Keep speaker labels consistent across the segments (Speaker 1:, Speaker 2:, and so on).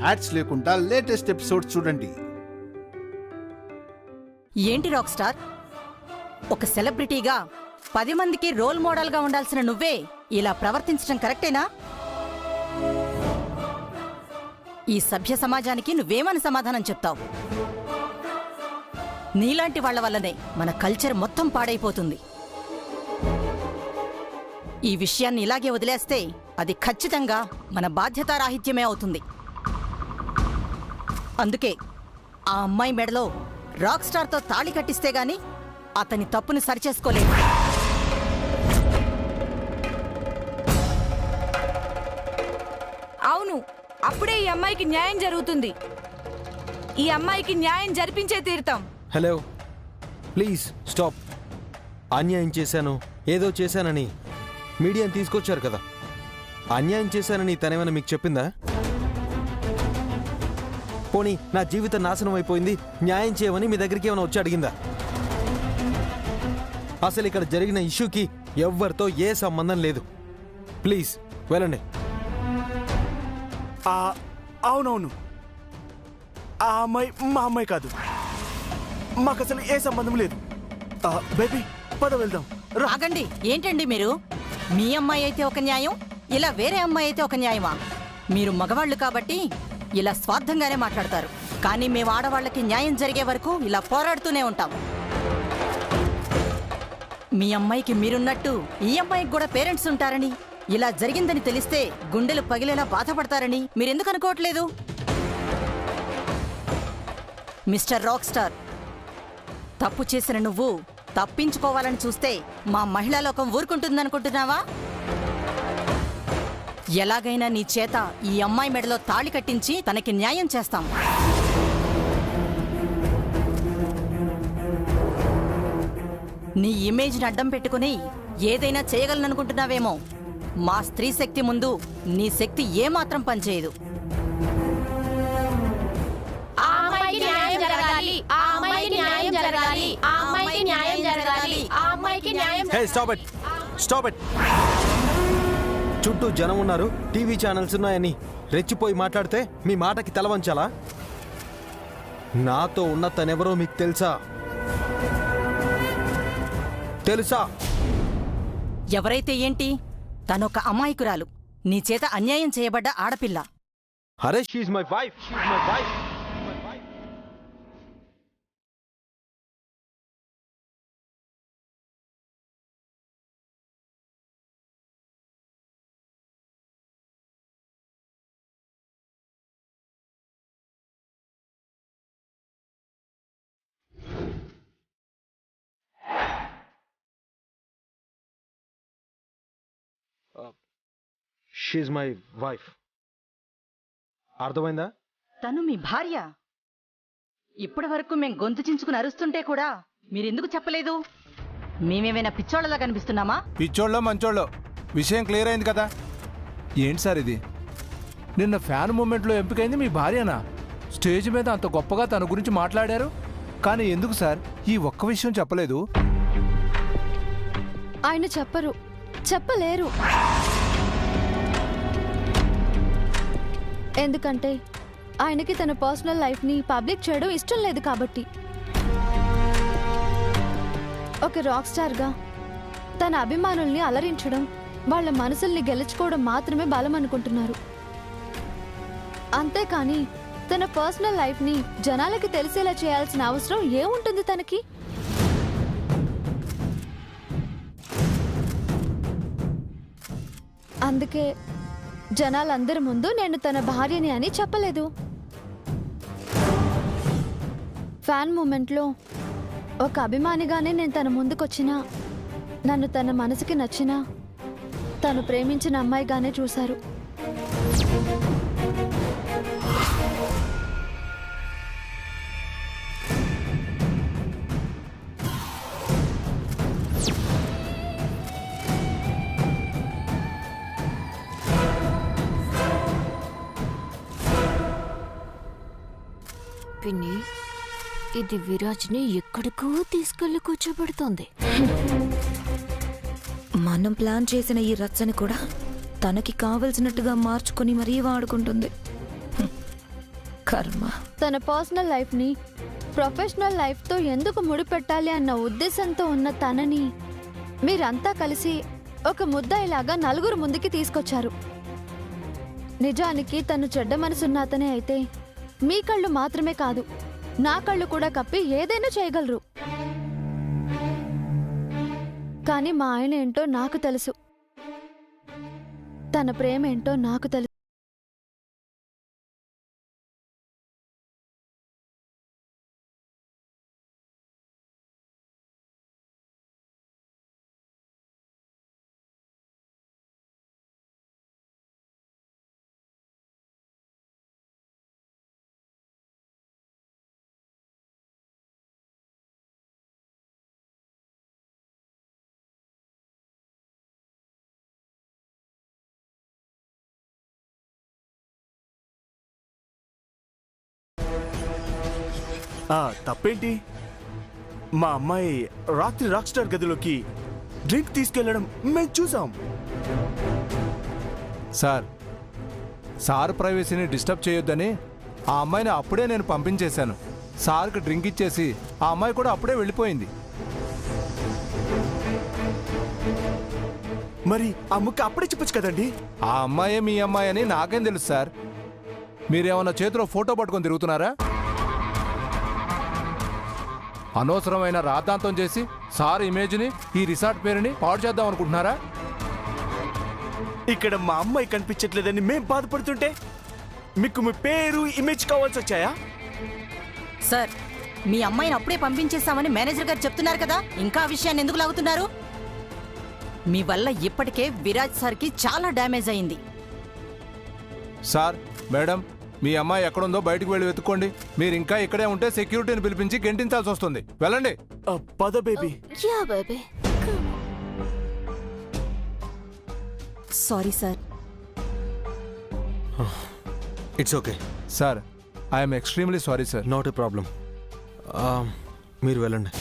Speaker 1: Ads లేకుండా latest episodes చూడండి.
Speaker 2: ఏంటి రాక్ స్టార్, ఒక సెలబ్రిటీగా 10 మందికి రోల్ మోడల్గా ఉండాల్సిన నువ్వే ఇలా ప్రవర్తించడం కరెక్టేనా? ఈ సభ్య సమాజానికి నువ్వేమని సమాధానం చెప్తావు? నీలాంటి వాళ్ల వల్లనే మన కల్చర్ మొత్తం పాడైపోతుంది. ఈ విషయాన్ని ఇలాగే వదిలేస్తే అది ఖచ్చితంగా మన బాధ్యతారాహిత్యమే అవుతుంది. అందుకే ఆ అమ్మాయి మెడలో రాక్ స్టార్తో తాళి కట్టిస్తే గాని అతని తప్పుని సరిచేసుకోలేదు.
Speaker 3: అవును, అప్పుడే ఈ అమ్మాయికి న్యాయం జరుగుతుంది. ఈ అమ్మాయికి న్యాయం జరిపించే తీరుతాం.
Speaker 4: Hello, please stop. అన్యాయం చేశాను, ఏదో చేశానని మీడియాని తీసుకొచ్చారు కదా. అన్యాయం చేశానని తనేమైనా మీకు చెప్పిందా? పోనీ నా జీవితం నాశనం అయిపోయింది, న్యాయం చేయమని మీ దగ్గరికి ఏమైనా వచ్చి అడిగిందా? అసలు ఇక్కడ జరిగిన ఇష్యూకి ఎవ్వరితో ఏ సంబంధం లేదు. ప్లీజ్ వెళ్ళండి.
Speaker 5: అవునవును, ఆ అమ్మాయి మా అమ్మాయి కాదు. మాకు అసలు ఏ సంబంధం లేదు. బేబీ పద వెళ్దాం.
Speaker 2: రాగండి. ఏంటండి మీరు? మీ అమ్మాయి అయితే ఒక న్యాయం, ఇలా వేరే అమ్మాయి అయితే ఒక న్యాయమా? మీరు మగవాళ్ళు కాబట్టి ఇలా స్వార్థంగానే మాట్లాడతారు, కానీ మేము ఆడవాళ్ళకి న్యాయం జరిగే వరకు ఇలా పోరాడుతూనే ఉంటాం. మీ అమ్మాయికి మీరున్నట్టు ఈ అమ్మాయికి కూడా పేరెంట్స్ ఉంటారని, ఇలా జరిగిందని తెలిస్తే గుండెలు పగిలేలా బాధపడతారని మీరెందుకు అనుకోవట్లేదు? మిస్టర్ రాక్ స్టార్, తప్పు చేసిన నువ్వు తప్పించుకోవాలని చూస్తే మా మహిళా లోకం ఊరుకుంటుందనుకుంటున్నావా? ఎలాగైనా నీ చేత ఈ అమ్మాయి మెడలో తాళి కట్టించి తనకి న్యాయం చేస్తాం. నీ ఇమేజ్ని అడ్డం పెట్టుకుని ఏదైనా చేయగలననుకుంటున్నావేమో. మా స్త్రీ శక్తి ముందు నీ శక్తి ఏమాత్రం పనిచేయదు.
Speaker 4: చుట్టూ జనం ఉన్నారు, టీవీ ఛానల్స్ ఉన్నాయని రెచ్చిపోయి మాట్లాడితే మీ మాటకి తలవంచాలా? నాతో ఉన్న తనెవరో మీకు తెలుసా?
Speaker 2: ఎవరైతే ఏంటి, తనొక అమాయకురాలు, నీ చేత అన్యాయం చేయబడ్డ ఆడపిల్ల.
Speaker 4: అరే, she is my wife. She my wife. అర్థమైందా?
Speaker 2: తను మీ భార్య. ఇప్పటి వరకు మేం గొంతు చించుకుని అరుస్తుంటే కూడా మీరెందుకు చెప్పలేదు? మేమేమైనా పిచ్చోళ్ళలా కనిపిస్తున్నామా?
Speaker 6: పిచ్చోళ్ళో మంచోళ్ళో విషయం క్లియర్ అయింది కదా. ఏంటి సార్ ఇది? నిన్న ఫ్యాన్ మూమెంట్లో ఎంపికైంది మీ భార్యనా? స్టేజ్ మీద అంత గొప్పగా తన గురించి మాట్లాడారు, కానీ ఎందుకు సార్ ఈ ఒక్క విషయం చెప్పలేదు?
Speaker 7: ఆయన చెప్పలేరు. ఎందుకంటే ఆయనకి తన పర్సనల్ లైఫ్ని పబ్లిక్ చేయడం ఇష్టం లేదు కాబట్టి. ఒక రాక్ స్టార్గా తన అభిమానుల్ని అలరించడం, వాళ్ళ మనసుల్ని గెలుచుకోవడం మాత్రమే బలం అనుకుంటున్నారు. అంతేకాని తన పర్సనల్ లైఫ్ని జనాలకి తెలిసేలా చేయాల్సిన అవసరం ఏముంటుంది తనకి? అందుకే జనాలందరి ముందు నేను తన భార్యని అని చెప్పలేదు. ఫ్యాన్ మూమెంట్లో ఒక అభిమానిగానే నేను తన ముందుకొచ్చినా, నన్ను తన మనసుకి నచ్చినా, తను ప్రేమించిన అమ్మాయిగానే చూశారు.
Speaker 8: పిన్ని, ఇది విరాజ్ని ఎక్కడికో తీసుకెళ్లి కూర్చోబెడుతోంది. మనం ప్లాన్ చేసిన ఈ రచ్చని కూడా తనకి కావలసినట్టుగా మార్చుకుని మరీ వాడుకుంటుంది. కర్మ.
Speaker 7: తన పర్సనల్ లైఫ్ని ప్రొఫెషనల్ లైఫ్తో ఎందుకు ముడిపెట్టాలి అన్న ఉద్దేశంతో ఉన్న తనని మీరంతా కలిసి ఒక ముద్దాయిలాగా నలుగురు ముందుకి తీసుకొచ్చారు. నిజానికి తను చెడ్డ మనసున్న అతనే అయితే మీ కళ్ళు మాత్రమే కాదు, నా కళ్ళు కూడా కప్పి ఏదైనా చేయగలరు. కానీ మా ఆయన ఏంటో నాకు తెలుసు, తన ప్రేమ ఏంటో నాకు తెలుసు.
Speaker 5: తప్పేంటి? మా అమ్మాయి రాత్రి రాక్ స్టార్ గదిలోకి డ్రింక్ తీసుకెళ్లడం మేము చూసాం.
Speaker 6: సార్ ప్రైవసీని డిస్టర్బ్ చేయొద్దని ఆ అమ్మాయిని అప్పుడే నేను పంపించేశాను. సార్కి డ్రింక్ ఇచ్చేసి ఆ అమ్మాయి కూడా అప్పుడే వెళ్ళిపోయింది.
Speaker 5: మరి ఆ ముక్క అప్పుడే చెప్పొచ్చు కదండి.
Speaker 6: ఆ అమ్మాయే మీ అమ్మాయి అని నాకేం తెలుసు సార్? మీరేమన్నా చేతిలో ఫోటో పట్టుకొని తిరుగుతున్నారా? అనవసరమైన రాద్ధాంతం చేసి సార్ ఇమేజ్ని, ఈ రిసార్ట్ పేరుని పాడు చేద్దాం అనుకుంటున్నారా?
Speaker 5: ఇక్కడ మా అమ్మాయి కనిపించట్లేదని మేం బాధపడుతుంటే మీకు మీ పేరు ఇమేజ్ కావాల్సి వచ్చాయా?
Speaker 2: సార్, మీ అమ్మాయిని అప్పుడే పంపించేశామని మేనేజర్ గారు చెప్తున్నారు కదా, ఇంకా ఆ విషయాన్ని ఎందుకు లాగుతున్నారు? మీ వల్ల ఇప్పటికే విరాజ్ సార్కి చాలా డ్యామేజ్ అయింది.
Speaker 6: సార్, మేడం, మీ అమ్మాయి ఎక్కడుందో బయటకు వెళ్ళి వెతుక్కోండి. మీరు ఇంకా ఇక్కడే ఉంటే సెక్యూరిటీని పిలిపించి గెంటించాల్సి వస్తుంది. వెళ్ళండి.
Speaker 5: పద baby.
Speaker 8: Yeah baby.
Speaker 2: Sorry sir.
Speaker 4: It's okay
Speaker 6: sir, I'm extremely sorry sir.
Speaker 4: Not a problem. మీరు వెళ్ళండి.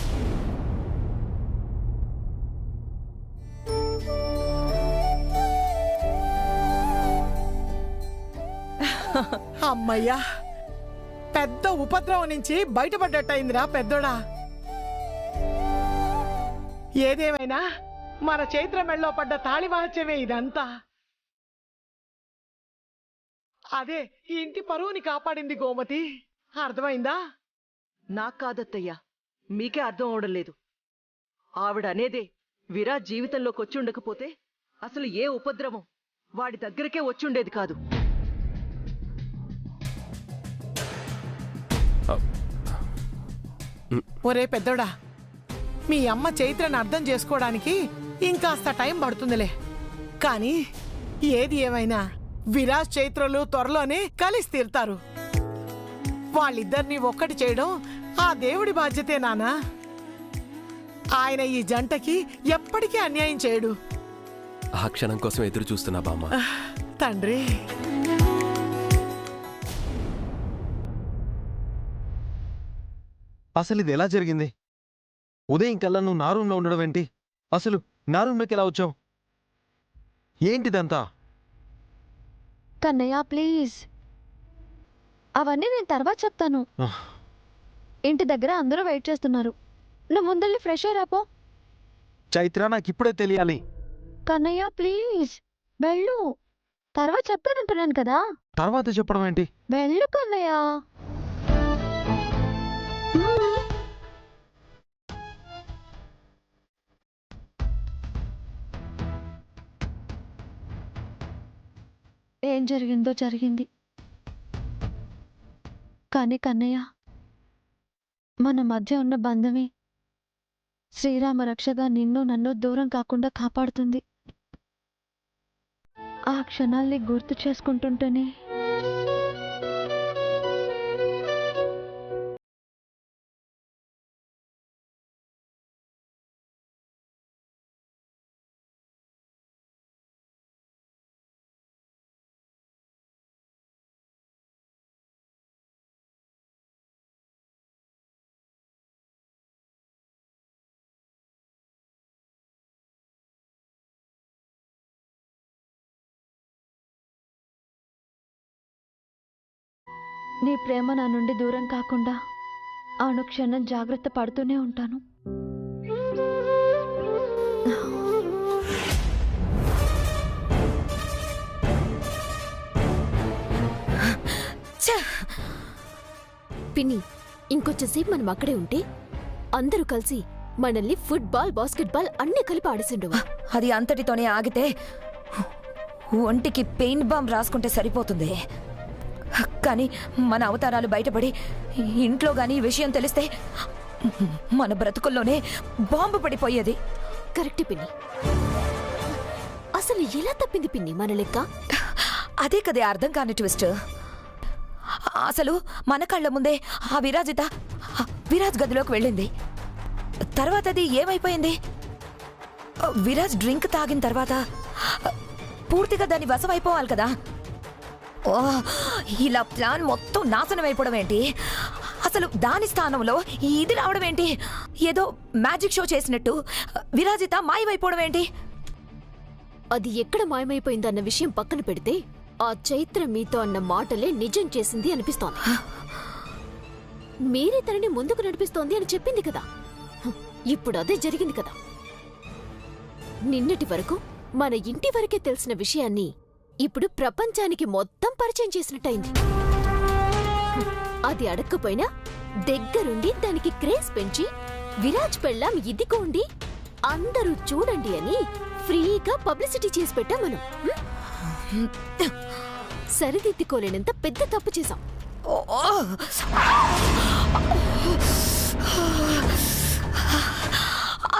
Speaker 9: అమ్మయ్యా, పెద్ద ఉపద్రవం నుంచి బయటపడ్డట్టయిందిరా పెద్దోడా. ఏదేమైనా మన చైత్ర మెళ్ళో పడ్డ తాళివాహత్యమే ఇదంతా. అదే ఈ ఇంటి పరువుని కాపాడింది గోమతి. అర్థమైందా?
Speaker 2: నాకు కాదత్తయ్యా, మీకే అర్థం అవడం లేదు. ఆవిడ అనేదే విరాజ్ జీవితంలోకి వచ్చి ఉండకపోతే అసలు ఏ ఉపద్రవం వాడి దగ్గరకే వచ్చుండేది కాదు.
Speaker 9: ఒరే పెద్దోడా, మీ అమ్మ చైత్రని అర్థం చేసుకోవడానికి ఇంకాస్త టైం పడుతుందిలే. కానీ ఏది ఏమైనా విరాజ్ చైత్రలు త్వరలోనే కలిసి తీరుతారు. వాళ్ళిద్దరినీ ఒక్కటి చేయడం ఆ దేవుడి బాధ్యతే నానా. ఆయన ఈ జంటకి ఎప్పటికీ అన్యాయం చేయడు.
Speaker 10: ఆ క్షణం కోసం ఎదురు చూస్తున్నా బామ్మ.
Speaker 9: తండ్రి,
Speaker 4: అసలు ఇది ఎలా జరిగింది? ఉదయం కల్లా నువ్వు నా రూమ్లో ఉండడం ఏంటి? అసలు నా రూమ్లోకి ఎలా వచ్చావు? ఏంటిదంతా?
Speaker 7: కన్నయ్య ప్లీజ్, అవన్నీ నేను తర్వాత చెప్తాను. ఇంటి దగ్గర అందరూ వెయిట్ చేస్తున్నారు. నువ్వు ముందల్ని ఫ్రెష్ అయ్యాపో.
Speaker 4: చైత్ర, నాకు ఇప్పుడే తెలియాలి.
Speaker 7: కన్నయ్య ప్లీజ్ వెళ్ళు, తర్వాత చెప్తానంటున్నాను కదా.
Speaker 4: తర్వాత చెప్పడం ఏంటి?
Speaker 7: వెళ్ళు కన్నయ్య. ఏం జరిగిందో జరిగింది. కానీ కన్నయ్య, మన మధ్య ఉన్న బంధమే శ్రీరామ రక్షగా నిన్ను నన్ను దూరం కాకుండా కాపాడుతుంది. ఆ క్షణాల్ని గుర్తు చేసుకుంటుంటేనే నీ ప్రేమ నా నుండి దూరం కాకుండా అనుక్షణం జాగ్రత్త పడుతూనే ఉంటాను.
Speaker 8: పిన్ని, ఇంకొంచెంసేపు మనం అక్కడే ఉంటే అందరూ కలిసి మనల్ని ఫుట్బాల్, బాస్కెట్బాల్ అన్ని కలిపి ఆడిసిండువా.
Speaker 11: అది అంతటితోనే ఆగితే ఒంటికి పెయిన్ బాంబ్ రాసుకుంటే సరిపోతుంది. కానీ మన అవతారాలు బయటపడి ఇంట్లో గాని ఈ విషయం తెలిస్తే మన బ్రతుకుల్లోనే బాంబు పడిపోయేది.
Speaker 8: కరెక్ట్ పిన్ని. అసలు ఎలా తప్పింది పిన్ని మన లెక్క?
Speaker 11: అదే కదే అర్థం కాని ట్విస్ట్. అసలు మన కళ్ళ ముందే ఆ విరాజ్ గదిలోకి వెళ్ళింది. తర్వాత అది ఏమైపోయింది? విరాజ్ డ్రింక్ తాగిన తర్వాత పూర్తిగా దాని వశమైపోవాలి కదా. ఓ, ఇలా ప్లాన్ మొత్తం నాశనం అయిపోవడం ఏంటి? అసలు దాని స్థానంలో ఇది రావడం ఏంటి? ఏదో మ్యాజిక్ షో చేసినట్టు విరాజిత మాయమైపోవడం ఏంటి?
Speaker 8: అది ఎక్కడ మాయమైపోయిందన్న విషయం పక్కన పెడితే ఆ చైత్ర మీతో అన్న మాటలే నిజం చేసింది అనిపిస్తోంది. మీరే తనని ముందుకు నడిపిస్తోంది అని చెప్పింది కదా. ఇప్పుడు అదే జరిగింది కదా. నిన్నటి వరకు మన ఇంటి వరకే తెలిసిన విషయాన్ని ఇప్పుడు ప్రపంచానికి మొత్తం పరిచయం చేసినట్టయింది. అది అడక్కపోయినా దగ్గరుండి దానికి క్రేజ్ పెంచి విరాజ్ పెళ్ళాం ఇదికోండి అందరూ చూడండి అని ఫ్రీగా పబ్లిసిటీ చేసి పెట్టాం మనం. సరిదిద్దుకోలేనంత పెద్ద తప్పు చేశాం.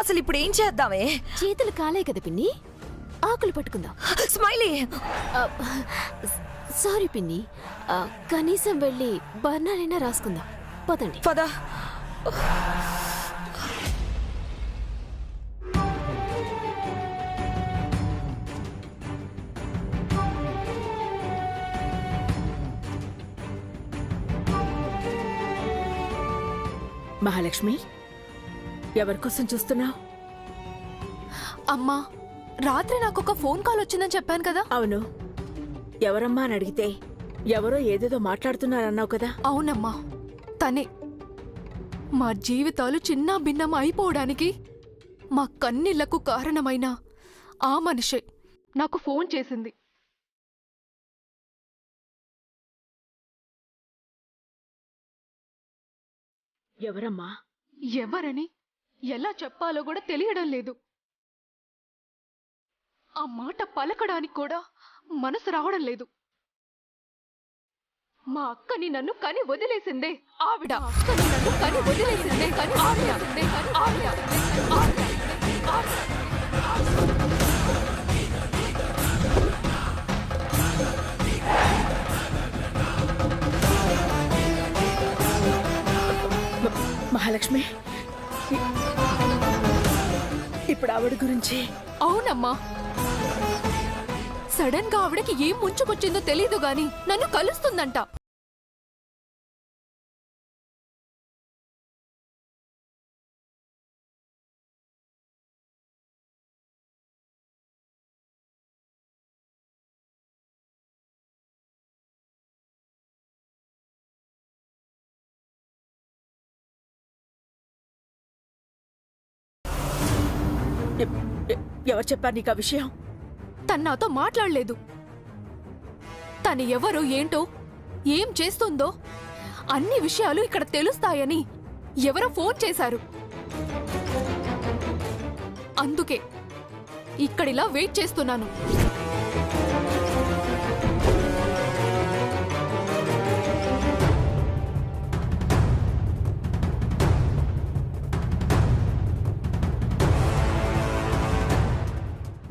Speaker 11: అసలు ఇప్పుడు ఏం చేద్దామే?
Speaker 8: చేతులు కాలే కదా పిన్ని, ఆకులు పట్టుకుందాం.
Speaker 11: స్మైలీ,
Speaker 8: సారీ పిన్ని, కనీసం వెళ్ళి బర్ణాలైనా రాసుకుందాం. పదండి.
Speaker 11: పద.
Speaker 2: మహాలక్ష్మి, ఎవరికోసం చూస్తున్నావు?
Speaker 3: అమ్మా, రాత్రి నాకొక ఫోన్ కాల్ వచ్చిందని చెప్పాను కదా.
Speaker 2: అవును. ఎవరమ్మా అని అడిగితే ఎవరో ఏదేదో మాట్లాడుతున్నారన్నావు కదా.
Speaker 3: అవునమ్మా, తనే. మా జీవితాలు చిన్నా భిన్నం అయిపోవడానికి మా కన్నీళ్లకు కారణమైన ఆ మనిషే నాకు ఫోన్ చేసింది.
Speaker 2: ఎవరమ్మా?
Speaker 3: ఎవరని ఎలా చెప్పాలో కూడా తెలియడం లేదు. ఆ మాట పలకడానికి కూడా మనసు రావడం లేదు. మా అక్కని నన్ను కని వదిలేసిందే ఆవిడ. అక్కని నన్ను కని వదిలేసిందే కని ఆవిడ.
Speaker 2: మహాలక్ష్మి, ఇప్పుడు ఆవిడ గురించి?
Speaker 3: అవునమ్మా, సడన్ గా ఆవిడకి ఏం ముంచుకొచ్చిందో తెలీదు గాని నన్ను కలుస్తుందంట.
Speaker 2: ఎవరు చెప్పారు నీకు ఆ విషయం?
Speaker 3: తను నాతో మాట్లాడలేదు. తను ఎవరో ఏంటో ఏం చేస్తుందో అన్ని విషయాలు ఇక్కడ తెలుస్తాయని ఎవరో ఫోన్ చేశారు. అందుకే ఇక్కడిలా వెయిట్ చేస్తున్నాను.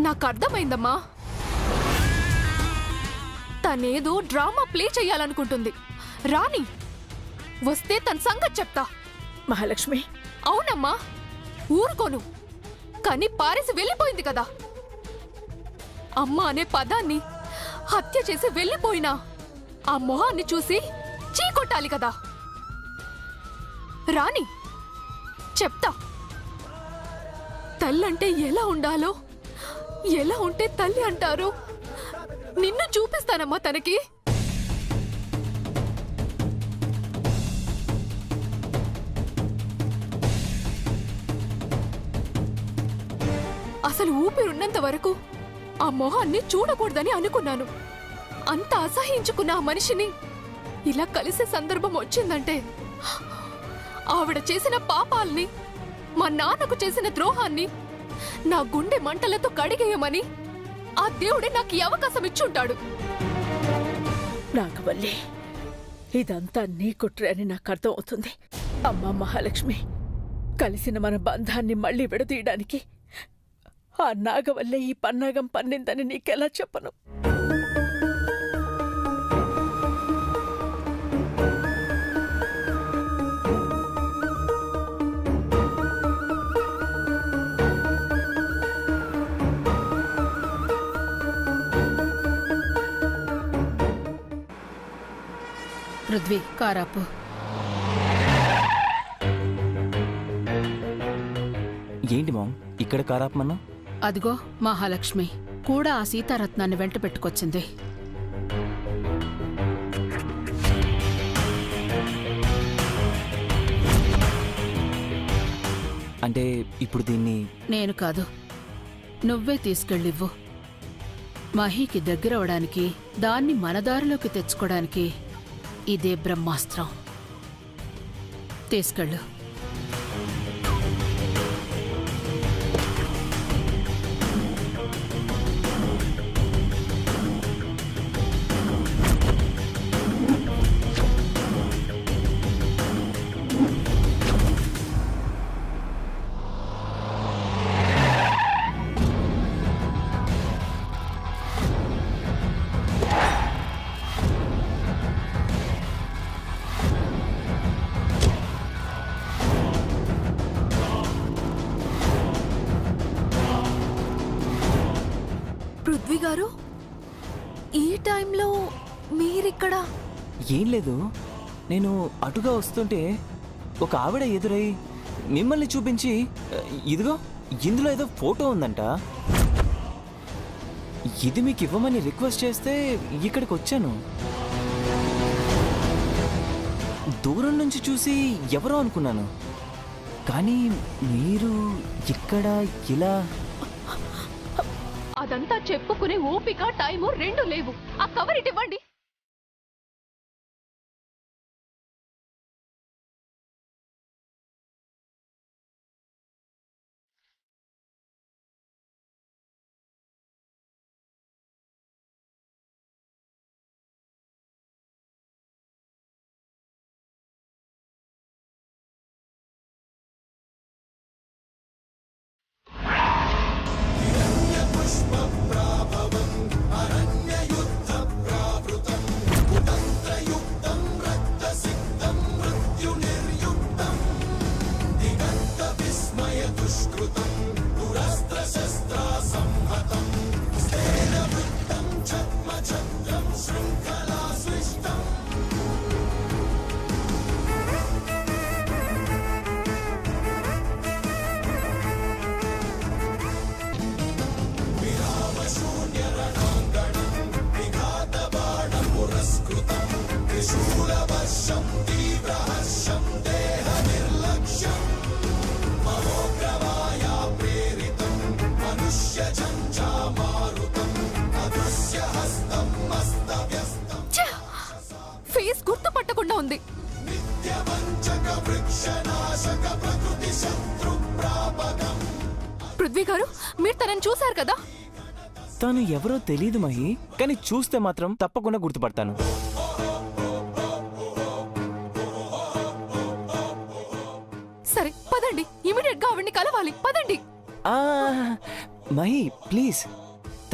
Speaker 3: నాకు అర్థమైందమ్మా, తనేదో డ్రామా ప్లే చెయ్యాలనుకుంటుంది. రాణి వస్తే తన సంగతి చెప్తా.
Speaker 2: మహాలక్ష్మి,
Speaker 3: అవునమ్మా, ఊరుకోను. కానీ పారేసి వెళ్ళిపోయింది కదా. అమ్మ అనే పదాన్ని హత్య చేసి వెళ్ళిపోయినా ఆ మొహాన్ని చూసి చీకొట్టాలి కదా. రాణి చెప్తా, తల్లంటే ఎలా ఉండాలో, ఎలా ఉంటే తల్లి అంటారో నిన్ను చూపిస్తానమ్మా తనకి.
Speaker 12: అసలు ఊపిరున్నంత వరకు ఆ మొహాన్ని చూడకూడదని అనుకున్నాను. అంత అసహించుకున్న ఆ మనిషిని ఇలా కలిసే సందర్భం వచ్చిందంటే ఆవిడ చేసిన పాపాల్ని, మా నాన్నకు చేసిన ద్రోహాన్ని నా గుండె మంటలతో కడిగేయమని ఆ దేవుడే నాకు ఈ అవకాశం ఇచ్చుంటాడు.
Speaker 13: నాగవల్లి, ఇదంతా నీ కుట్రే అని నాకు అర్థం అవుతుంది. అమ్మా మహాలక్ష్మి, కలిసిన మన బంధాన్ని మళ్ళీ విడదీయడానికి ఆ నాగవల్లే ఈ పన్నాగం పన్నిందని నీకెలా చెప్పను?
Speaker 14: పృథ్వీ, కారాపు.
Speaker 15: ఏంటి మామ్ ఇక్కడ కారాపమన్నా?
Speaker 14: అదిగో మహాలక్ష్మి కూడా ఆ సీతారత్నాన్ని వెంట పెట్టుకొచ్చింది.
Speaker 15: అంటే ఇప్పుడు దీన్ని
Speaker 14: నేను కాదు, నువ్వే తీసుకెళ్ళివ్వు. మహీకి దగ్గరవడానికి, దాన్ని మన దారిలోకి తెచ్చుకోవడానికి ఇదే బ్రహ్మాస్త్రం. తీసుకెళ్ళు.
Speaker 12: పృథ్వీ గారు, ఈ టైంలో మీరిక్కడ?
Speaker 15: ఏం లేదు, నేను అటుగా వస్తుంటే ఒక ఆవిడ ఎదురై మిమ్మల్ని చూపించి, ఇదిగో ఇందులో ఏదో ఫోటో ఉందంట, ఇది మీకు ఇవ్వమని రిక్వెస్ట్ చేస్తే ఇక్కడికి వచ్చాను. దూరం నుంచి చూసి ఎవరో అనుకున్నాను, కానీ మీరు ఇక్కడ ఇలా.
Speaker 12: అదంతా చెప్పుకునే ఓపిక, టైము రెండు లేవు. ఆ కవర్ ఇవ్వండి. ఫేస్ గుర్తుపట్టకుండా ఉంది. పృథ్వీ గారు, మీరు తనని చూశారు కదా?
Speaker 15: తను ఎవరో తెలీదు మహి, కానీ చూస్తే మాత్రం తప్పకుండా గుర్తుపడతాను.
Speaker 12: సరే పదండి, ఇమీడియట్ గా ఆవిడ్ని కలవాలి. పదండి.
Speaker 15: మహి ప్లీజ్,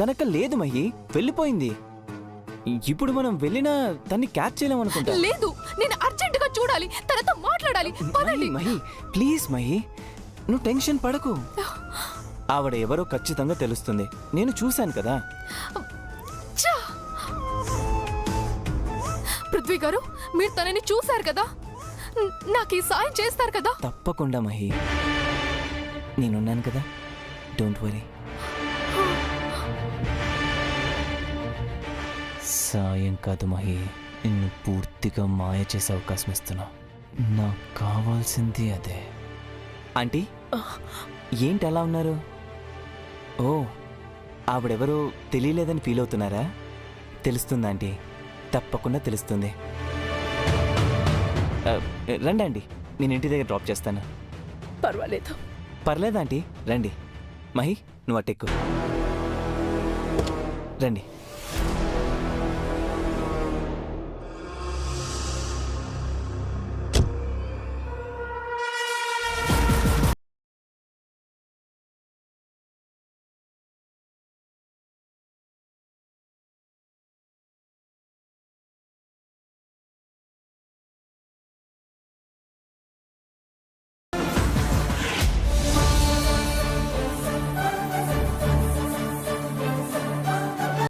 Speaker 15: తనక లేదు మహి, వెళ్ళిపోయింది. ఇప్పుడు మనం వెళ్ళినా తన్ని క్యాచ్ చేయలేమనుకుంటా.
Speaker 12: లేదు, నేను అర్జెంట్ గా చూడాలి, తనతో మాట్లాడాలి. పదండి.
Speaker 15: మహి ప్లీజ్ మహి, నువ్వు టెన్షన్ పడకు. ఆవిడ ఎవరో ఖచ్చితంగా తెలుస్తుంది, నేను చూశాను కదా.
Speaker 12: పృథ్వీ గారు, మీరు తనని చూశారు కదా, నాకు ఈ సాయం చేస్తారు కదా?
Speaker 15: తప్పకుండా మహి, నేనున్నాను కదా, డోంట్ వరీ. సాయం కాదు మహి, నిన్ను పూర్తిగా మాయ చేసే అవకాశం ఇస్తున్నా. నాకు కావాల్సింది అదే. ఆంటీ, ఏంటి అలా ఉన్నారు? ఓ ఆవిడెవరో తెలియలేదని ఫీల్ అవుతున్నారా? తెలుస్తుంది ఆంటీ, తప్పకుండా తెలుస్తుంది. రండి ఆంటీ, నేను ఇంటి దగ్గర డ్రాప్ చేస్తాను.
Speaker 13: పర్వాలేదు.
Speaker 15: పర్లేదు ఆంటీ, రండి. మహి, నువ్వు అటెక్కు. రండి.